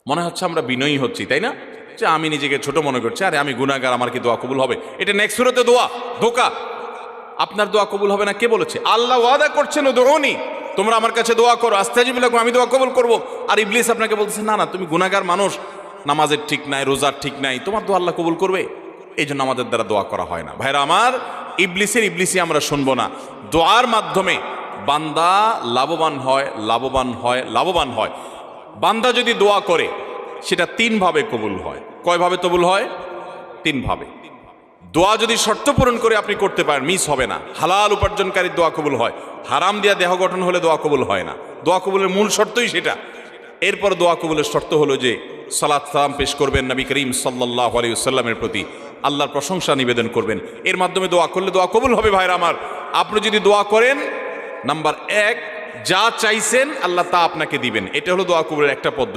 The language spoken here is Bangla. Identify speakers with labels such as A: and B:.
A: মনে হচ্ছে আমরা বিনয়ী হচ্ছি, তাই না? যে আমি নিজেকে ছোট মনে করছি, আরে আমি গুনাহগার, আমার কি দোয়া কবুল হবে? এটা নেক্সট সুরতে দোয়া, ধোঁকা। আপনার দোয়া কবুল হবে না কে বলেছে? আল্লাহ ওয়াদা করছেন উদউনি, তোমরা আমার কাছে দোয়া করো, আস্তাজিবু লাকুম, আমি দোয়া কবুল করব। আর ইবলিস আপনাকে বলতেছে না না, তুমি গুনাহগার মানুষ, নামাজের ঠিক নাই, রোজার ঠিক নাই, তোমার দোয়া আল্লাহ কবুল করবে? এই জন্য আমাদের দ্বারা দোয়া করা হয় না। ভাইরা আমার, ইবলিসি আমরা শুনবো না। দোয়ার মাধ্যমে বান্দা লাভবান হয়, লাভবান হয়, লাভবান হয়। বান্দা যদি দোয়া করে সেটা তিনভাবে কবুল হয়। কয়ভাবে কবুল হয়? তিনভাবে। দোয়া যদি শর্ত পূরণ করে আপনি করতে পারেন, মিস হবে না। হালাল উপার্জনকারী দোয়া কবুল হয়। হারাম দিয়া দেহ গঠন হলে দোয়া কবুল হয় না। দোয়া কবুলের মূল শর্তই সেটা। এরপর দোয়া কবুলের শর্ত হলো যে সালাত সালাম পেশ করবেন নবী করিম সাল্লাল্লাহু আলাইহি ওয়াসাল্লামের প্রতি, আল্লাহর প্রশংসা নিবেদন করবেন। এর মাধ্যমে দোয়া করলে দোয়া কবুল হবে। ভাইরা আমার, আপনি যদি দোয়া করেন, নাম্বার 1, যা চাইছেন আল্লাহ তা আপনাকে দিবেন। এটা হলো দোয়া কবুলের একটা পদ্ধতি।